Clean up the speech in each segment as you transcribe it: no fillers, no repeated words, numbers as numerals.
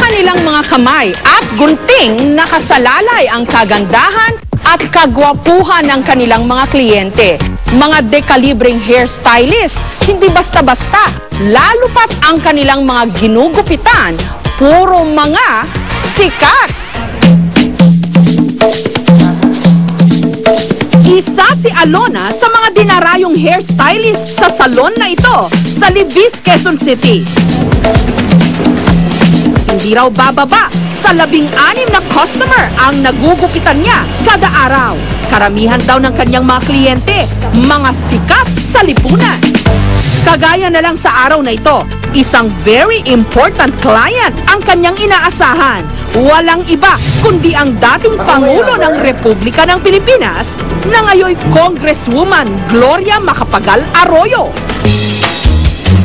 kanilang mga kamay at gunting nakasalalay ang kagandahan at kagwapuhan ng kanilang mga kliyente. Mga dekalibreng hairstylist, hindi basta-basta, lalo pat ang kanilang mga ginugupitan, puro mga sikat. Isa si Alona sa mga dinarayong hairstylist sa salon na ito sa Libis, Quezon City. Hindi raw bababa sa 16 na customer ang nagugupitan niya kada araw. Karamihan daw ng kanyang mga kliyente, mga sikat sa lipunan. Kagaya na lang sa araw na ito, isang very important client ang kanyang inaasahan. Walang iba kundi ang dating Pangulo ng Republika ng Pilipinas na ngayon Congresswoman Gloria Macapagal Arroyo.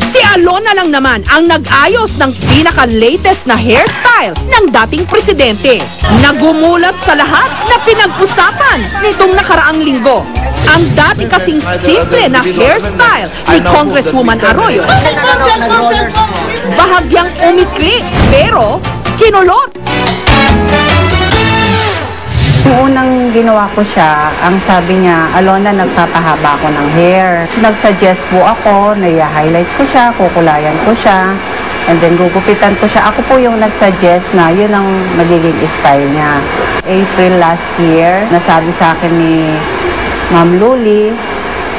Si Alona lang naman ang nag-ayos ng pinaka-latest na hairstyle ng dating presidente. Nagumulat sa lahat na pinag-usapan nitong nakaraang linggo. Ang dati kasing simple na hairstyle ni Congresswoman Arroyo, bahagyang umikli pero kinulot. Yung unang ginawa ko siya, ang sabi niya, Alona, nagpapahaba ako ng hair. Nag-suggest po ako, nai-highlights ko siya, kukulayan ko siya, and then gugupitan ko siya. Ako po yung nag-suggest na yun ang magiging style niya. April last year, nasabi sa akin ni Ma'am Luli,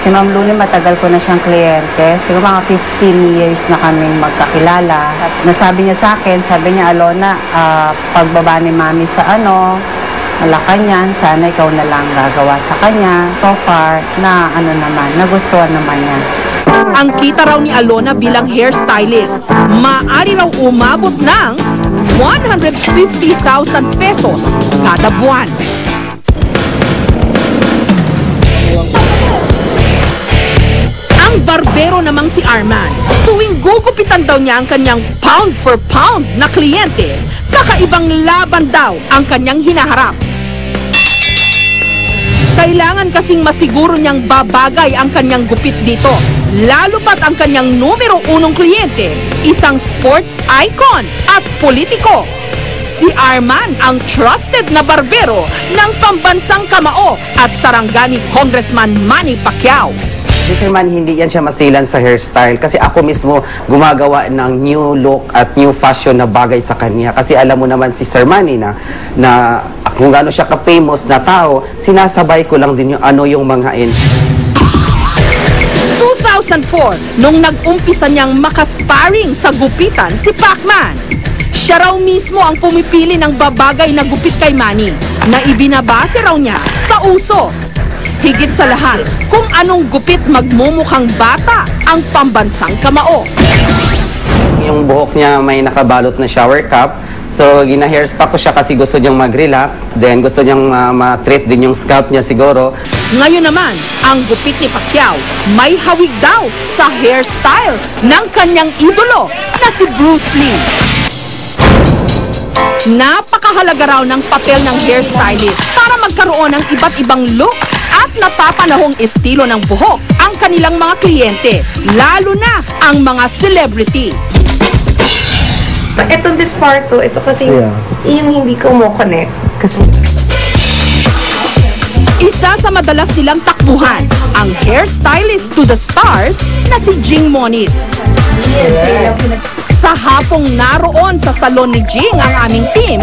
si Ma'am Luli matagal ko na siyang kliyente, siguro mga 15 years na kaming magkakilala. At nasabi niya sa akin, sabi niya, Alona, pagbaba ni Mami sa Malacanang, sana ikaw na lang gagawa sa kanya. So far, nagustuhan naman niya. Ang kita raw ni Alona bilang hairstylist, maaari raw umabot ng 150,000 pesos kada buwan. Ang barbero namang si Arman, tuwing gugupitan daw niya ang kanyang pound for pound na kliyente, kakaibang laban daw ang kanyang hinaharap. Kailangan kasing masiguro niyang babagay ang kanyang gupit dito, lalo pat ang kanyang numero unong kliyente, isang sports icon at politiko. Si Arman ang trusted na barbero ng pambansang kamao at sarangani Congressman Manny Pacquiao. Si Sir Man, hindi yan siya masilan sa hairstyle kasi ako mismo gumagawa ng new look at new fashion na bagay sa kanya. Kasi alam mo naman si Sir Manny na kung gaano siya ka-famous na tao, sinasabay ko lang din yung mga 2004, nung nag-umpisa niyang makasparring sa gupitan si Pacman. Siya raw mismo ang pumipili ng babagay na gupit kay Manny na ibinabase raw niya sa uso. Higit sa lahat, kung anong gupit magmumukhang bata ang pambansang kamao. Yung buhok niya may nakabalot na shower cap. So, gina-hairspa ko siya kasi gusto niyang mag-relax. Then, gusto niyang ma-treat din yung scalp niya siguro. Ngayon naman, ang gupit ni Pacquiao may hawig daw sa hairstyle ng kanyang idolo na si Bruce Lee. Napakahalaga raw ng papel ng hairstylist para magkaroon ng iba't ibang look at napapanahong estilo ng buhok ang kanilang mga kliyente, lalo na ang mga celebrity. Itong this part to, ito kasi yung hindi ko mo connect. Kasi isa sa madalas nilang takbuhan, ang hairstylist to the stars na si Jing Moniz. Sa hapong naroon sa salon ni Jing ang aming team,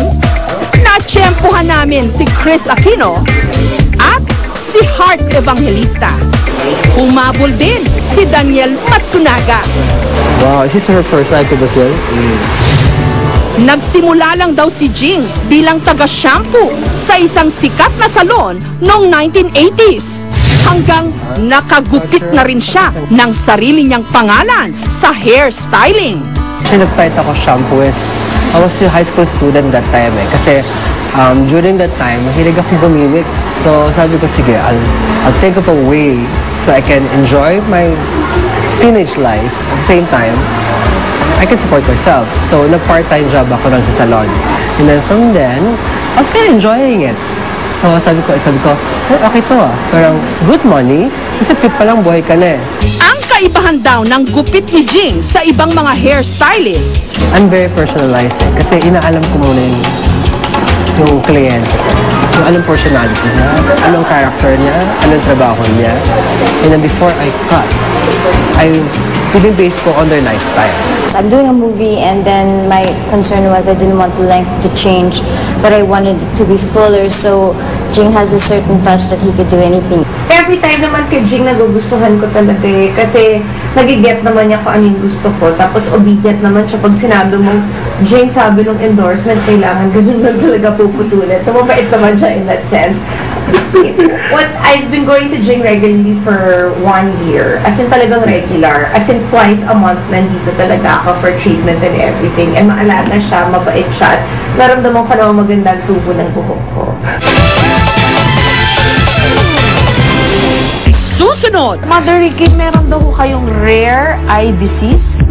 natsyempohan namin si Chris Aquino at si Heart Evangelista. Humabol din si Daniel Matsunaga. Wow, is this her first time to Brazil? Nagsimula lang daw si Jing bilang taga-shampoo sa isang sikat na salon noong 1980s. Hanggang nakagupit na rin siya ng sarili niyang pangalan sa hairstyling. Nag-start ako shampooist. I was still high school student that time kasi during that time, mahilig akong gumimik. So sabi ko, sige, I'll think of a way so I can enjoy my teenage life. At the same time, I can support myself. So nag-part-time job ako lang sa salon. And then from then, I was kind of enjoying it. So sabi ko, okay to parang good money, kasi tip pa lang buhay ka na eh. Ang Kaibahan daw ng gupit ni Jing sa ibang mga hairstylist. I'm very personalized kasi inaalam ko muna yung kliyente ko. Yung anong personality niya, anong character niya, anong trabaho niya. And then before I cut, I base ko on their lifestyle. I'm doing a movie and then my concern was I didn't want the length to change, but I wanted it to be fuller, so Jing has a certain touch that he could do anything. Every time naman kay Jing, nagugustuhan ko talaga eh. Kasi nagiget naman niya kung ano yung gusto ko. Tapos obedient naman siya pag sinabi mong, Jing, sabi nung endorsement, kailangan ganun lang talaga puputulan. So mabait naman siya in that sense. What I've been going to Jing regularly for 1 year. As in talagang regular. As in twice a month nandito talaga ako for treatment and everything. And maalaga siya, mabait siya. At naramdaman ko naman magandang tubo ng buhok ko. Susunod, Mother Ricky, meron daw kayong rare eye disease?